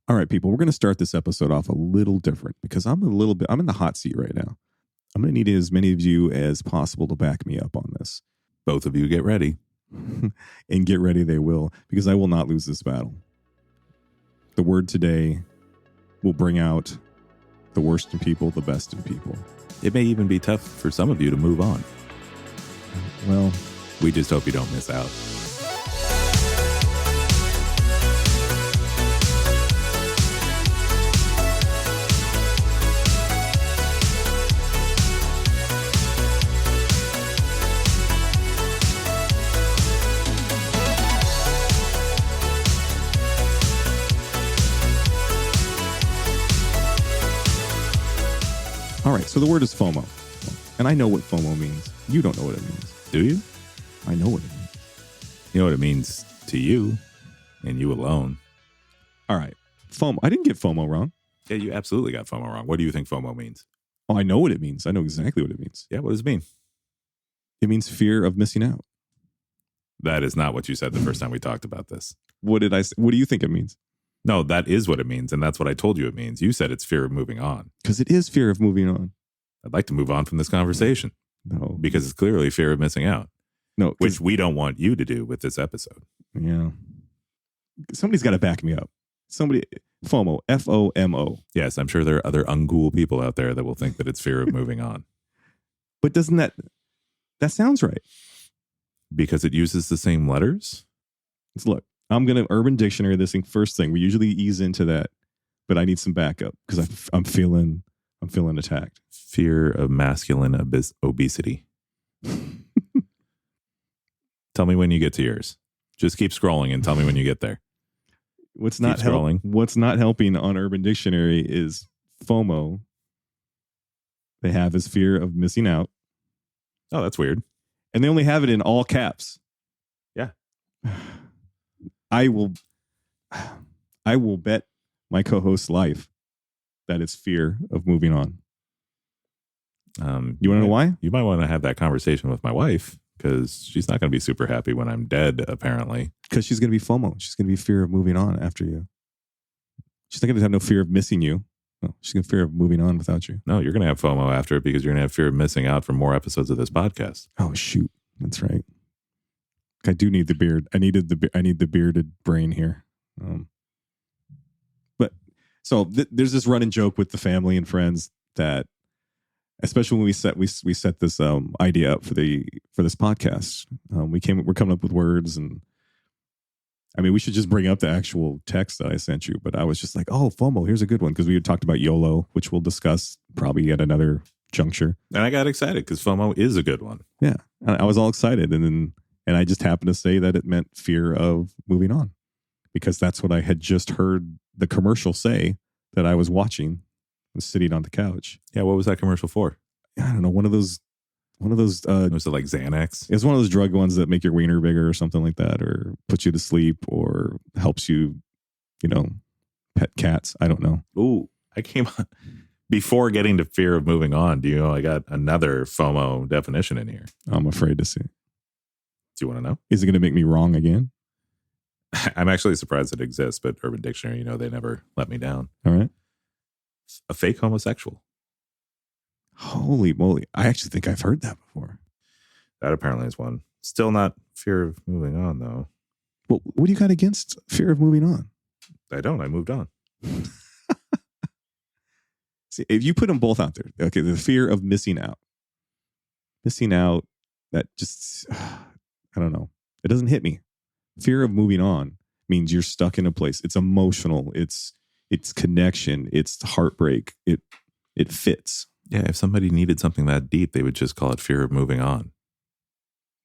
All right, people, we're going to start this episode off a little different because I'm in the hot seat right now. I'm going to need as many of you as possible to back me up on this. Both of you get ready. And get ready they will, because I will not lose this battle. The word today will bring out the worst in people, the best in people. It may even be tough for some of you to move on. Well, we just hope you don't miss out. All right, so the word is FOMO. And I know what FOMO means. You don't know what it means. Do you? I know what it means. You know what it means to you and you alone. All right. FOMO. I didn't get FOMO wrong. Yeah, you absolutely got FOMO wrong. What do you think FOMO means? Oh, I know what it means. I know exactly what it means. Yeah, what does it mean? It means fear of missing out. That is not what you said the first time we talked about this. What did I say? What do you think it means? No, that is what it means, and that's what I told you it means. You said it's fear of moving on. Because it is fear of moving on. I'd like to move on from this conversation. No. Because it's clearly fear of missing out. No. Which we don't want you to do with this episode. Yeah. Somebody's got to back me up. Somebody, FOMO, FOMO. Yes, I'm sure there are other uncool people out there that will think that it's fear of moving on. But doesn't that sounds right? Because it uses the same letters? Let's look. I'm going to Urban Dictionary this thing first thing. We usually ease into that, but I need some backup because I'm feeling attacked. Fear of masculine obesity. Tell me when you get to yours. Just keep scrolling and tell me when you get there. What's not helping on Urban Dictionary is FOMO. They have is fear of missing out. Oh, that's weird. And they only have it in all caps. Yeah. I will bet my co-host's life that it's fear of moving on. You want to know why? You might want to have that conversation with my wife because she's not going to be super happy when I'm dead, apparently. Because she's going to be FOMO. She's going to be fear of moving on after you. She's not going to have no fear of missing you. No, she's going to fear of moving on without you. No, you're going to have FOMO after it because you're going to have fear of missing out for more episodes of this podcast. Oh, shoot. That's right. I do need the beard. I need the bearded brain here. But so there's this running joke with the family and friends that, especially when we set this idea up for this podcast, we're coming up with words, and I mean we should just bring up the actual text that I sent you. But I was just like, oh, FOMO, here's a good one, because we had talked about YOLO, which we'll discuss probably at another juncture. And I got excited because FOMO is a good one. Yeah, I was all excited, and I just happened to say that it meant fear of moving on, because that's what I had just heard the commercial say that I was watching. I was sitting on the couch. Yeah, what was that commercial for? I don't know. One of those. Was it like Xanax? It's one of those drug ones that make your wiener bigger or something like that, or puts you to sleep, or helps you, pet cats. I don't know. Ooh, I came on before getting to fear of moving on. Do you know I got another FOMO definition in here? I'm afraid to see. Do you want to know? Is it going to make me wrong again? I'm actually surprised it exists, but Urban Dictionary, they never let me down. All right. A fake homosexual. Holy moly. I actually think I've heard that before. That apparently is one. Still not fear of moving on, though. Well, what do you got against fear of moving on? I don't. I moved on. See, if you put them both out there, okay, the fear of missing out, that just, I don't know. It doesn't hit me. Fear of moving on means you're stuck in a place. It's emotional. It's connection. It's heartbreak. It fits. Yeah, if somebody needed something that deep, they would just call it fear of moving on.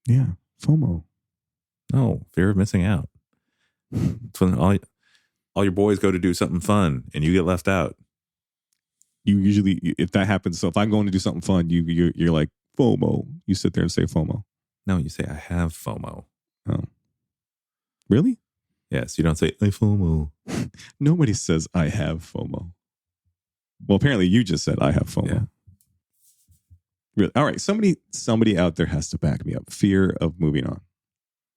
Yeah, FOMO. No, fear of missing out. It's when all your boys go to do something fun and you get left out. You usually, if that happens, so if I'm going to do something fun, you're like, FOMO. You sit there and say FOMO. No, you say, I have FOMO. Oh. Really? Yes, you don't say, I FOMO. Nobody says, I have FOMO. Well, apparently you just said, I have FOMO. Yeah. Really? All right. Somebody out there has to back me up. Fear of moving on.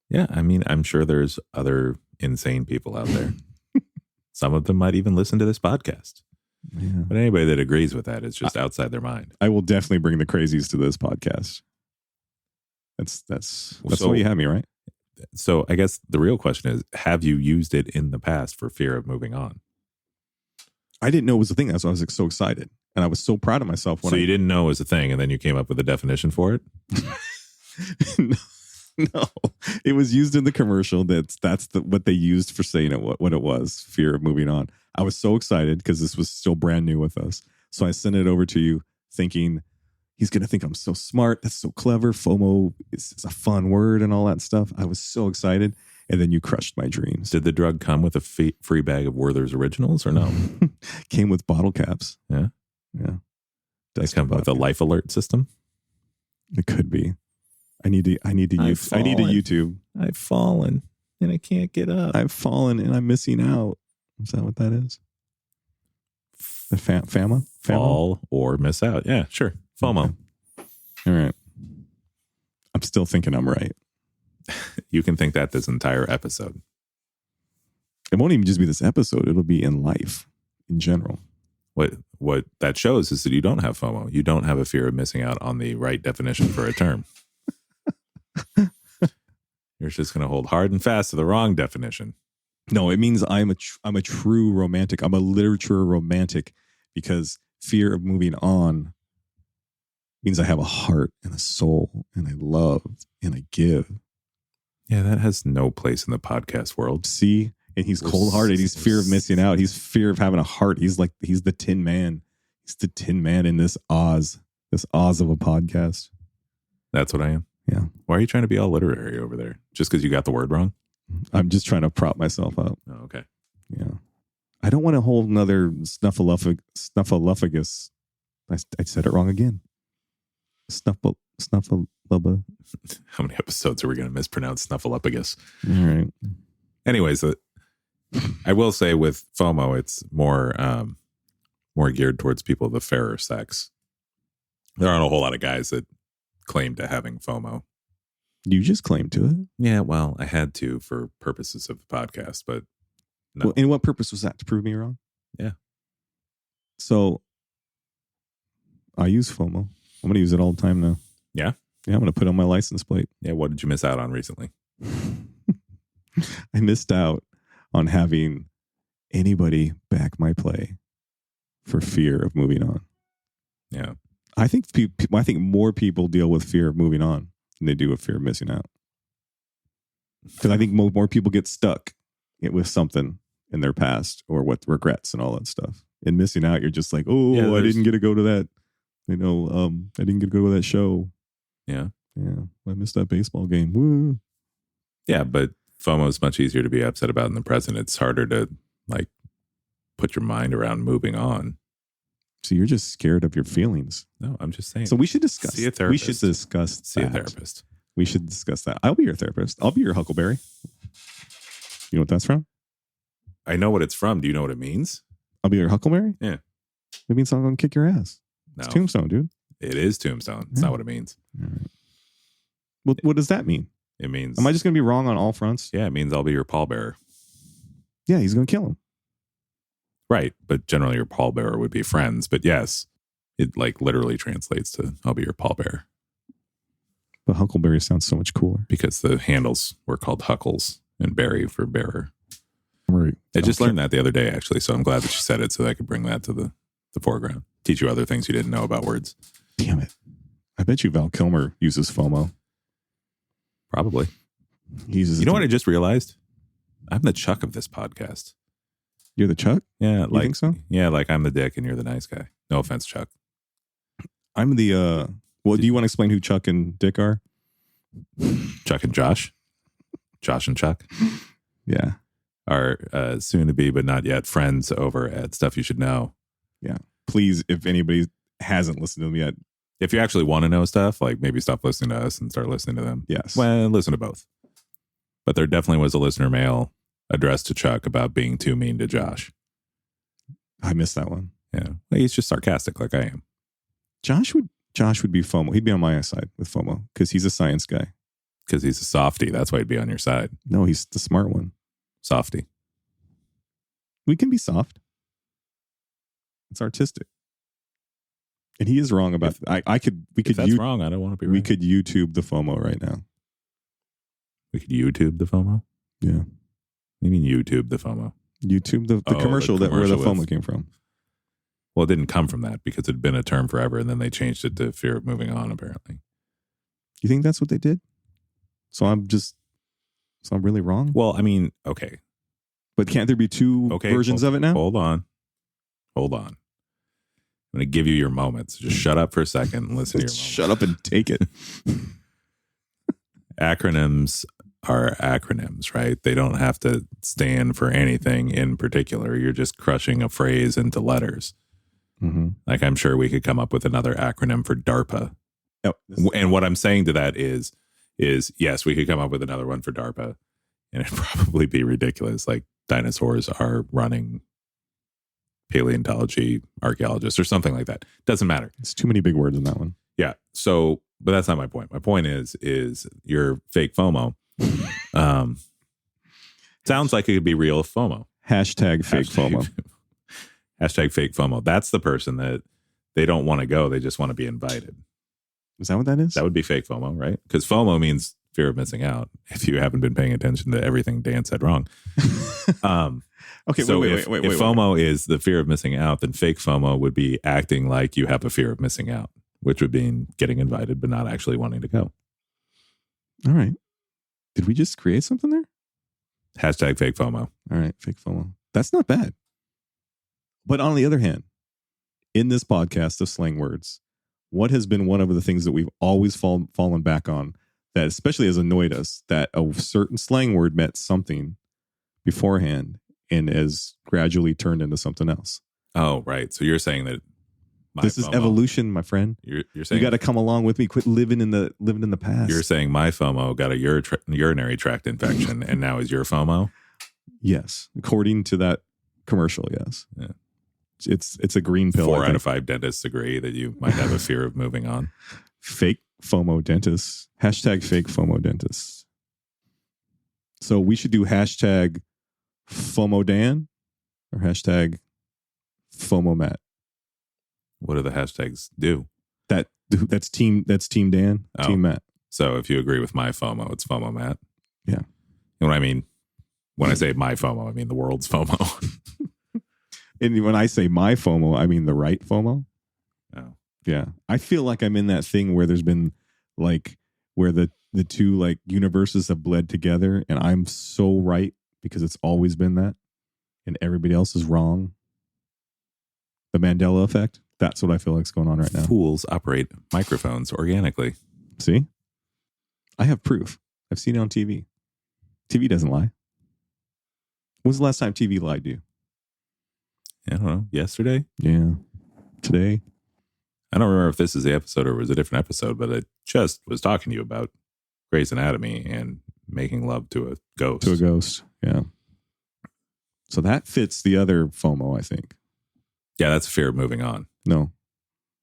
Yeah. I mean, I'm sure there's other insane people out there. Some of them might even listen to this podcast. Yeah. But anybody that agrees with that is just outside their mind. I will definitely bring the crazies to this podcast. That's So- why you have me, right? So I guess the real question is, have you used it in the past for fear of moving on? I didn't know it was a thing. That's why I was so excited. And I was so proud of myself when So you didn't know it was a thing, and then you came up with a definition for it? No, it was used in the commercial. What they used for saying it, what it was, fear of moving on. I was so excited because this was still brand new with us. So I sent it over to you thinking, he's going to think I'm so smart. That's so clever. FOMO is a fun word and all that stuff. I was so excited. And then you crushed my dreams. Did the drug come with a free bag of Werther's Originals or no? Came with bottle caps. Yeah. Yeah. Does it come with a life alert system? It could be. I need to YouTube. I've fallen and I can't get up. I've fallen and I'm missing out. Is that what that is? The FAMA? Fall or miss out. Yeah, sure. FOMO. Okay. All right. I'm still thinking I'm right. You can think that this entire episode. It won't even just be this episode. It'll be in life in general. What that shows is that you don't have FOMO. You don't have a fear of missing out on the right definition for a term. You're just going to hold hard and fast to the wrong definition. No, it means I'm a true romantic. I'm a literature romantic because fear of moving on means I have a heart and a soul and I love and I give. Yeah, that has no place in the podcast world. See? And he's cold-hearted. He's fear of missing out. He's fear of having a heart. He's the Tin Man. He's the Tin Man in this Oz of a podcast. That's what I am. Yeah. Why are you trying to be all literary over there? Just because you got the word wrong? I'm just trying to prop myself up. Oh, okay. Yeah. I don't want to hold another snuffleupagus. I said it wrong again. Snuffleupa. How many episodes are we going to mispronounce snuffleupagus? All right. Anyways, I will say with FOMO, it's more geared towards people of the fairer sex. There aren't a whole lot of guys that claim to having FOMO. You just claimed to it. Yeah, well, I had to for purposes of the podcast, but no. Well, and what purpose was that? To prove me wrong? Yeah. So I use FOMO. I'm going to use it all the time now. Yeah? Yeah, I'm going to put it on my license plate. Yeah, what did you miss out on recently? I missed out on having anybody back my play for fear of moving on. Yeah. I think more people deal with fear of moving on than they do with fear of missing out. Because I think more people get stuck with something in their past or with regrets and all that stuff. And missing out, you're just like, oh, yeah, I didn't get to go to that. I didn't get to go to that show. Yeah. Yeah. I missed that baseball game. Woo. Yeah, but FOMO is much easier to be upset about in the present. It's harder to put your mind around moving on. So you're just scared of your feelings. No, I'm just saying. So we should discuss. See a therapist. We should discuss. See a therapist. We should discuss that. I'll be your therapist. I'll be your Huckleberry. You know what that's from? I know what it's from. Do you know what it means? I'll be your Huckleberry? Yeah. It means I'm going to kick your ass. No. It's Tombstone, dude. It is Tombstone. It's not what it means. All right. What does that mean? It means... Am I just going to be wrong on all fronts? Yeah, it means I'll be your pallbearer. Yeah, he's going to kill him. Right, but generally your pallbearer would be friends. But yes, it literally translates to I'll be your pallbearer. But Huckleberry sounds so much cooler. Because the handles were called Huckles and Berry for bearer. Right. I just learned that the other day, actually. So I'm glad that you said it so that I could bring that to the foreground. Teach you other things you didn't know about words. Damn it. I bet you Val Kilmer uses FOMO. Probably. He uses. You know what I just realized? I'm the Chuck of this podcast. You're the Chuck? Yeah. You think so? Yeah, I'm the dick and you're the nice guy. No offense, Chuck. I'm the... Well, do you want to explain who Chuck and Dick are? Chuck and Josh. Josh and Chuck. Yeah. Are soon to be, but not yet, friends over at Stuff You Should Know. Yeah. Please, if anybody hasn't listened to them yet. If you actually want to know stuff, maybe stop listening to us and start listening to them. Yes. Well, listen to both. But there definitely was a listener mail addressed to Chuck about being too mean to Josh. I missed that one. Yeah. He's just sarcastic like I am. Josh would be FOMO. He'd be on my side with FOMO because he's a science guy. Because he's a softie. That's why he'd be on your side. No, he's the smart one. Softie. We can be soft. It's artistic. And he is wrong about. We could. If that's wrong, I don't want to be. We right. could YouTube the FOMO right now. We could YouTube the FOMO. Yeah. What do you mean YouTube the FOMO? YouTube the commercial that where the FOMO came from. Well, it didn't come from that because it had been a term forever, and then they changed it to fear of moving on. Apparently, you think that's what they did? So I'm really wrong. Well, I mean, okay, but can't there be two versions of it now? Hold on. I'm going to give you your moments. Just shut up for a second and listen to your moments. Shut up and take it. Acronyms are acronyms, right? They don't have to stand for anything in particular. You're just crushing a phrase into letters. Mm-hmm. Like, I'm sure we could come up with another acronym for DARPA. Oh, and what I'm saying to that is yes, we could come up with another one for DARPA, and it'd probably be ridiculous. Like, dinosaurs are running paleontology archaeologists or something like that. Doesn't matter. It's too many big words in that one. Yeah. So, but that's not my point. My point is your fake FOMO. Sounds like it could be real FOMO. Hashtag fake FOMO. Hashtag fake FOMO. That's the person that they don't want to go. They just want to be invited. Is that what that is? That would be fake FOMO, right? Because FOMO means fear of missing out. If you haven't been paying attention to everything Dan said wrong. Okay, so wait. If FOMO is the fear of missing out, then fake FOMO would be acting like you have a fear of missing out, which would mean getting invited but not actually wanting to go. All right. Did we just create something there? Hashtag fake FOMO. All right, fake FOMO. That's not bad. But on the other hand, in this podcast of slang words, what has been one of the things that we've always fallen back on that especially has annoyed us, that a certain slang word meant something beforehand and has gradually turned into something else. Oh, right. So you're saying that this is evolution, my friend. You're saying you got to come along with me. Quit living in the past. You're saying my FOMO got a urinary tract infection and now is your FOMO? Yes, according to that commercial. Yes. Yeah. It's a green pill. 4 out of 5 dentists agree that you might have a fear of moving on. Fake FOMO dentists. Hashtag fake FOMO dentists. So we should do hashtag FOMO Dan or hashtag FOMO Matt. What do the hashtags do? That's team Dan, team Matt. So if you agree with my FOMO, it's FOMO Matt. Yeah. You know what I mean? When I say my FOMO, I mean the world's FOMO. And when I say my FOMO, I mean the right FOMO. Oh. Yeah. I feel like I'm in that thing where there's been like where the two like universes have bled together and I'm so right because it's always been that and everybody else is wrong. The Mandela effect. That's what I feel like is going on right now. Fools operate microphones organically. See? I have proof. I've seen it on TV. TV doesn't lie. When's the last time TV lied to you? I don't know. Yesterday? Yeah. Today? I don't remember if this is the episode or was a different episode, but I just was talking to you about Grey's Anatomy and making love to a ghost. To a ghost, yeah. So that fits the other FOMO, I think. Yeah, that's a fear of moving on. No.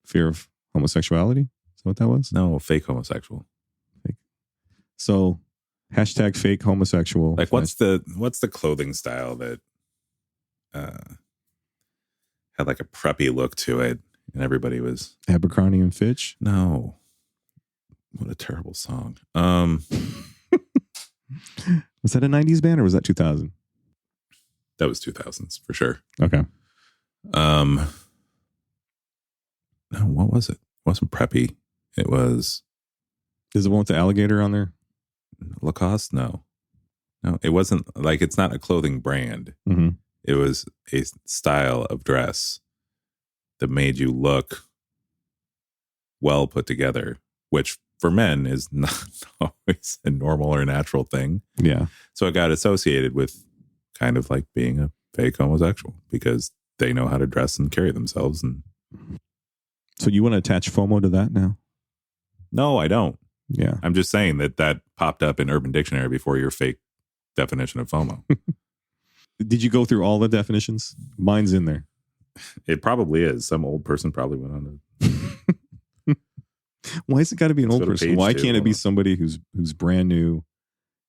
Fear of homosexuality? Is that what that was? No, fake homosexual. Fake. So hashtag fake homosexual. Like what's the clothing style that had like a preppy look to it and everybody was Abercrombie and Fitch? No. What a terrible song. Was that a 90s band or was that 2000? That was 2000s for sure. Okay. No, what was it? It wasn't preppy. It was. Is it one with the alligator on there? Lacoste? No, it wasn't. Like, it's not a clothing brand. Mm-hmm. It was a style of dress that made you look well put together, which for men is not always a normal or natural thing. Yeah. So it got associated with kind of like being a fake homosexual because they know how to dress and carry themselves. And so you want to attach FOMO to that now? No, I don't. Yeah. I'm just saying that popped up in Urban Dictionary before your fake definition of FOMO. Did you go through all the definitions? Mine's in there. It probably is. Some old person probably went on to. Why has it got to be an old person? Why can't it be Hold on. somebody who's brand new,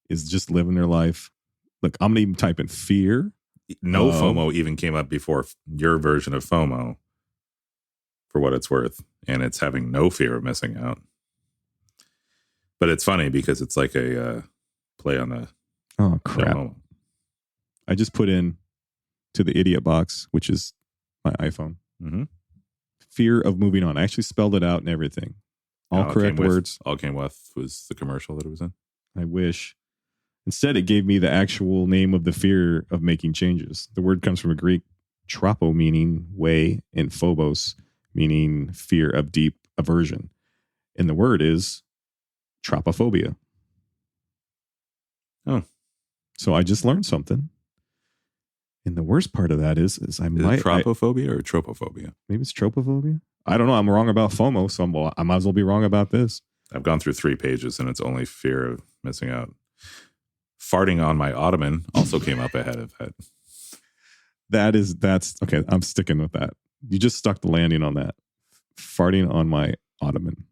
is just living their life? Look, I'm going to even type in fear No FOMO even came up before your version of FOMO, for what it's worth. And it's having no fear of missing out. But it's funny because it's like a play on the Oh, crap. no homo. I just put in to the idiot box, which is my iPhone. Mm-hmm. Fear of moving on. I actually spelled it out and everything. All correct words. All came with was the commercial that it was in. I wish. Instead, it gave me the actual name of the fear of making changes. The word comes from a Greek tropo, meaning way, and phobos, meaning fear of deep aversion. And the word is tropophobia. Oh. So I just learned something. And the worst part of that is it tropophobia or tropophobia? Maybe it's tropophobia. I don't know. I'm wrong about FOMO, so I might as well be wrong about this. I've gone through 3 pages and it's only fear of missing out. Farting on my ottoman also came up ahead of that. That's okay. I'm sticking with that. You just stuck the landing on that. Farting on my ottoman.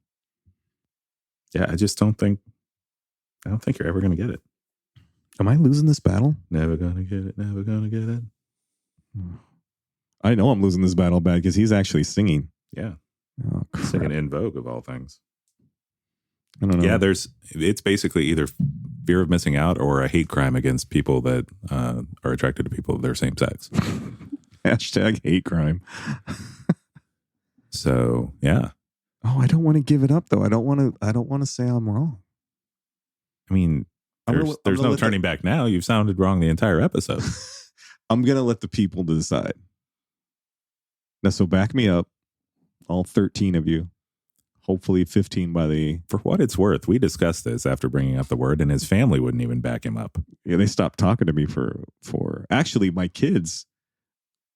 Yeah, I don't think you're ever going to get it. Am I losing this battle? Never going to get it. Never going to get it. I know I'm losing this battle bad because he's actually singing. Yeah. Oh, crap. Singing In Vogue of all things. I don't know. Yeah, it's basically either fear of missing out or a hate crime against people that are attracted to people of their same sex. Hashtag hate crime. So, yeah. Oh, I don't want to give it up though. I don't want to say I'm wrong. I mean, there's no turning back now. You've sounded wrong the entire episode. I'm going to let the people decide. Now, so back me up, all 13 of you. Hopefully 15 by the... For what it's worth, we discussed this after bringing up the word, and his family wouldn't even back him up. Yeah, they stopped talking to me for... Actually, my kids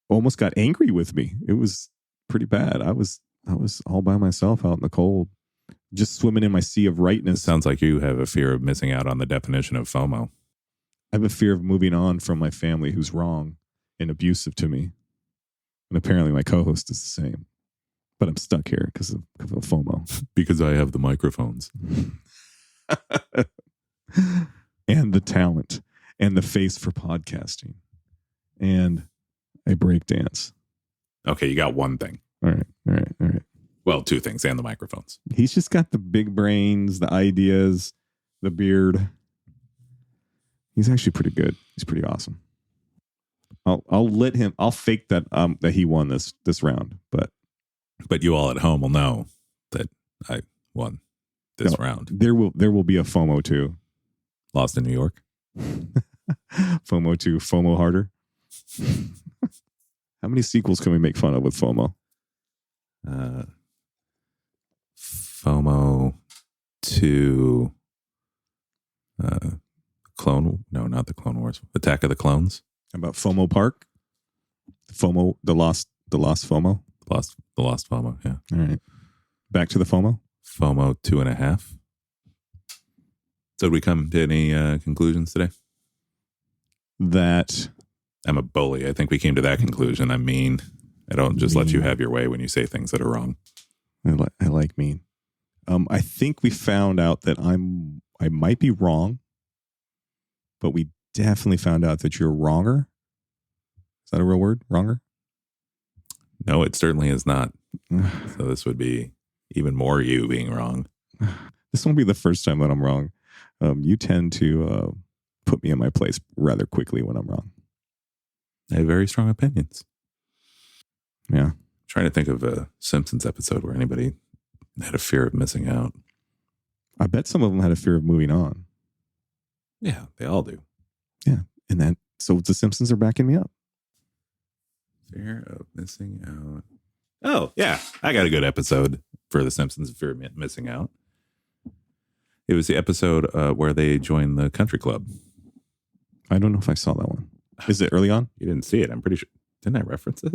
almost got angry with me. It was pretty bad. I was all by myself out in the cold, just swimming in my sea of rightness. Sounds like you have a fear of missing out on the definition of FOMO. I have a fear of moving on from my family who's wrong and abusive to me. And apparently my co-host is the same. But I'm stuck here because of FOMO. Because I have the microphones. And the talent. And the face for podcasting. And a break dance. Okay, you got one thing. All right. Well, 2 things and the microphones. He's just got the big brains, the ideas, the beard. He's actually pretty good. He's pretty awesome. I'll fake that that he won this round, But you all at home will know that I won this round. There will be a FOMO 2. Lost in New York. FOMO 2, FOMO harder. How many sequels can we make fun of with FOMO? FOMO 2. Not the Clone Wars. Attack of the Clones. How about FOMO Park? FOMO, the lost FOMO. The lost FOMO, yeah. All right. Back to the FOMO. FOMO 2.5. So did we come to any conclusions today? That I'm a bully. I think we came to that conclusion. I'm mean. I don't just let you have your way when you say things that are wrong. I like mean. I think we found out that I might be wrong, but we definitely found out that you're wronger. Is that a real word? Wronger? No, it certainly is not. So this would be even more you being wrong. This won't be the first time that I'm wrong. You tend to put me in my place rather quickly when I'm wrong. I have very strong opinions. Yeah. I'm trying to think of a Simpsons episode where anybody had a fear of missing out. I bet some of them had a fear of moving on. Yeah, they all do. Yeah. So the Simpsons are backing me up. Fear of missing out. Oh, yeah. I got a good episode for the Simpsons, Fear of Missing Out. It was the episode where they joined the country club. I don't know if I saw that one. Is it early on? You didn't see it. I'm pretty sure. Didn't I reference it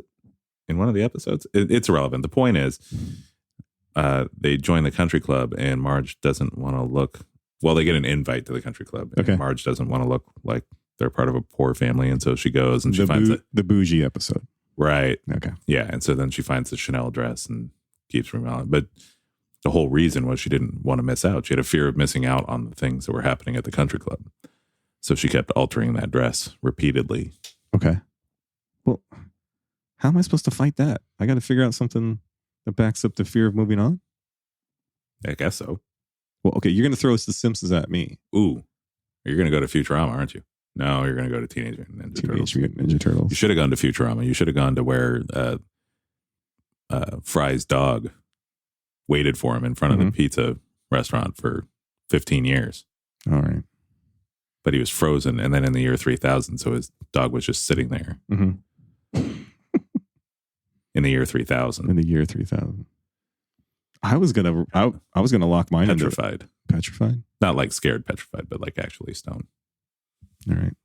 in one of the episodes? It's irrelevant. The point is they join the country club and Marge doesn't want to look. Well, they get an invite to the country club. And Marge doesn't want to look like they're part of a poor family. And so she goes and she finds the bougie episode. Right. Okay. Yeah. And so then she finds the Chanel dress and keeps remodeling. But the whole reason was she didn't want to miss out. She had a fear of missing out on the things that were happening at the country club. So she kept altering that dress repeatedly. Okay. How am I supposed to fight that? I got to figure out something that backs up the fear of moving on. I guess so. Well, okay, you're going to throw us The Simpsons at me. Ooh, you're going to go to Futurama, aren't you? No, you're going to go to Teenage Mutant Ninja Turtles. You should have gone to Futurama. You should have gone to where Fry's dog waited for him in front of the pizza restaurant for 15 years. All right. But he was frozen, and then in the year 3000, so his dog was just sitting there. In the year 3000. In the year 3000. I was gonna lock mine petrified. Petrified? Not like scared petrified, but like actually stoned. All right.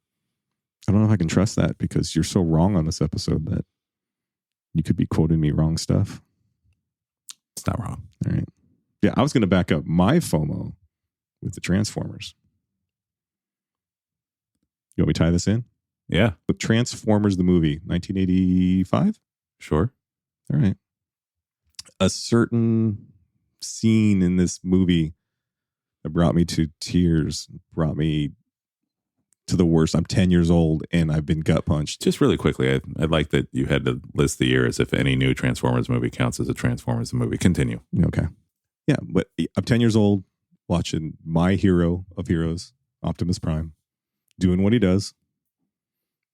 I don't know if I can trust that because you're so wrong on this episode that you could be quoting me wrong stuff. It's not wrong. All right. Yeah, I was going to back up my FOMO with the Transformers. You want me to tie this in? Yeah. With Transformers, the movie, 1985? Sure. All right. A certain scene in this movie that brought me to tears, brought me to the worst. I'm 10 years old and I've been gut punched. Just really quickly, I'd like that you had to list the year as if any new Transformers movie counts as a Transformers movie. Continue. Okay. Yeah, but I'm 10 years old watching my hero of heroes, Optimus Prime, doing what he does,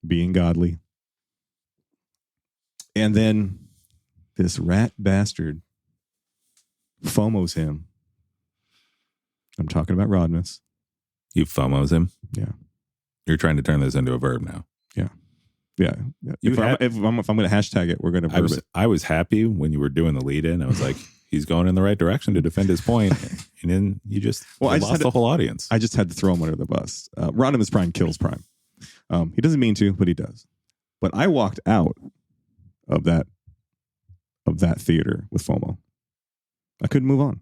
being godly. And then this rat bastard FOMOs him. I'm talking about Rodimus. You FOMOs him? Yeah. You're trying to turn this into a verb now. Yeah. If I'm going to hashtag it, we're going to verb it. I was happy when you were doing the lead in. I was like, he's going in the right direction to defend his point. And then you just lost the whole audience. I just had to throw him under the bus. Rodimus Prime kills Prime. He doesn't mean to, but he does. But I walked out of that theater with FOMO. I couldn't move on.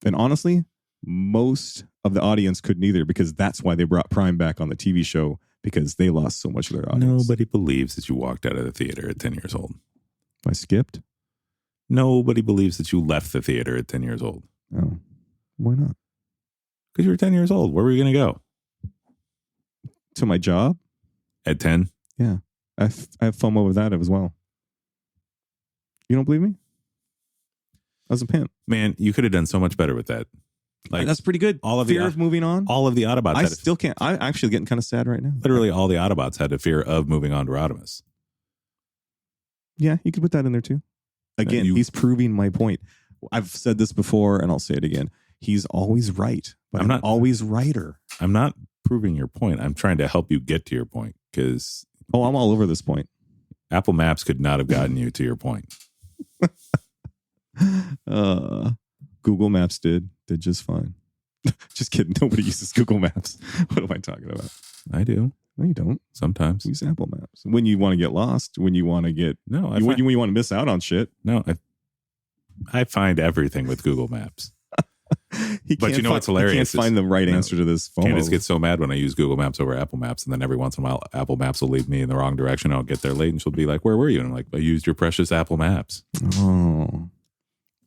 And honestly, most of the audience couldn't either because that's why they brought Prime back on the TV show because they lost so much of their audience. Nobody believes that you walked out of the theater at 10 years old. I skipped? Nobody believes that you left the theater at 10 years old. Oh, why not? Because you were 10 years old. Where were you going to go? To my job? At 10? Yeah. I have FOMO with that as well. You don't believe me? I was a pimp. Man, you could have done so much better with that. Like that's pretty good. All of fear of moving on. All of the Autobots. I still can't. I'm actually getting kind of sad right now. Literally, all the Autobots had a fear of moving on to Rodimus. Yeah, you could put that in there too. Again, he's proving my point. I've said this before, and I'll say it again. He's always right, but I'm not always righter. I'm not proving your point. I'm trying to help you get to your point because. Oh, I'm all over this point. Apple Maps could not have gotten you to your point. Google Maps did just fine. Just kidding. Nobody uses Google Maps. What am I talking about? I do. No, you don't. Sometimes use Apple Maps when you want to get lost. When you want to get when you want to miss out on shit. No, I find everything with Google Maps. But you know what's hilarious? He can't find the right answer to this phone. Candace gets so mad when I use Google Maps over Apple Maps, and then every once in a while, Apple Maps will lead me in the wrong direction. I'll get there late, and she'll be like, "Where were you?" And I'm like, "I used your precious Apple Maps." Oh,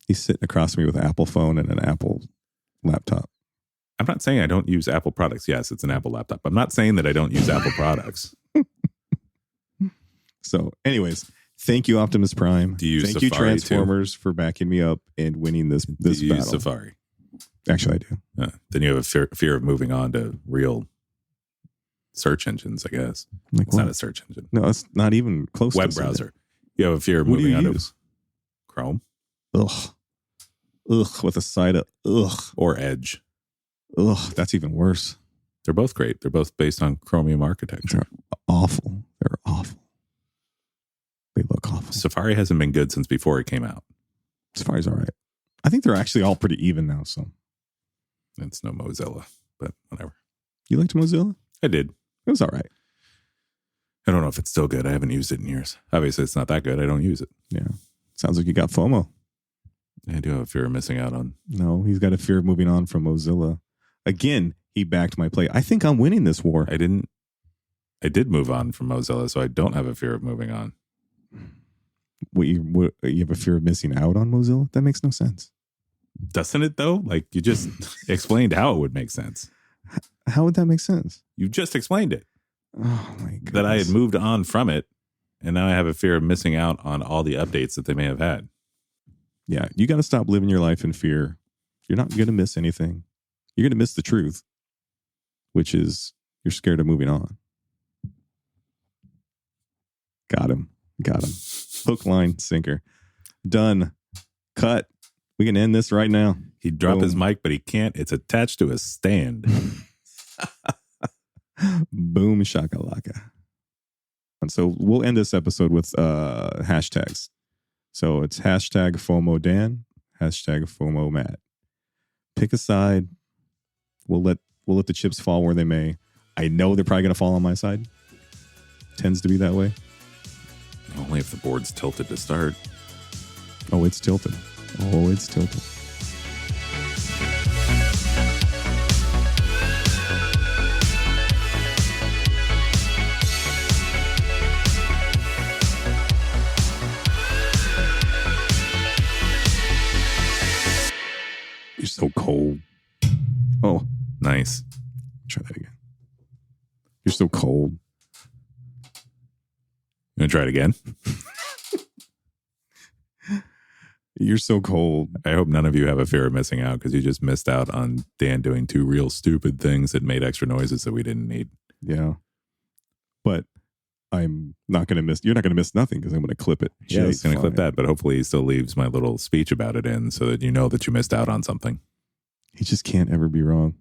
he's sitting across from me with an Apple phone and an Apple laptop. I'm not saying I don't use Apple products. Yes, it's an Apple laptop. I'm not saying that I don't use Apple products. So, anyways, thank you, Optimus Prime. Do you use thank Safari you, Transformers, for backing me up and winning this do you battle. Use Safari? Actually, I do. Then you have a fear of moving on to real search engines, I guess. Like it's not a search engine. No, it's not even close Web to browser. You have a fear of what moving do on use? to Chrome. Ugh, with a side of ugh. Or Edge. Ugh, that's even worse. They're both great. They're both based on Chromium architecture. They're awful. They're awful. They look awful. Safari hasn't been good since before it came out. Safari's all right. I think they're actually all pretty even now. So it's no Mozilla, but whatever. You liked Mozilla? I did. It was all right. I don't know if it's still good. I haven't used it in years. Obviously, it's not that good. I don't use it. Yeah. Sounds like you got FOMO. I do have a fear of missing out on. No, he's got a fear of moving on from Mozilla. Again, he backed my play. I think I'm winning this war. I did move on from Mozilla, so I don't have a fear of moving on. You have a fear of missing out on Mozilla? That makes no sense. Doesn't it, though? Like, you just explained how it would make sense. How would that make sense? You just explained it. Oh, my God. That I had moved on from it And now I have a fear of missing out on all the updates that they may have had. Yeah, you got to stop living your life in fear. You're not going to miss anything. You're going to miss the truth, which is you're scared of moving on. Got him. Hook, line, sinker. Done. Cut. We can end this right now. He'd drop his mic, but he can't. It's attached to a stand. Boom shakalaka. And so we'll end this episode with hashtags. So it's hashtag FOMO Dan, hashtag FOMO Matt. Pick a side. We'll let the chips fall where they may. I know they're probably going to fall on my side. Tends to be that way. Only if the board's tilted to start. Oh, it's tilted. You're so cold. Oh, nice. Try that again. You're so cold. You want to try it again? You're so cold. I hope none of you have a fear of missing out because you just missed out on Dan doing 2 real stupid things that made extra noises that we didn't need. Yeah. But I'm not going to miss. You're not going to miss nothing because I'm going to clip it. Yeah, he's going to clip that. But hopefully he still leaves my little speech about it in so that you know that you missed out on something. He just can't ever be wrong.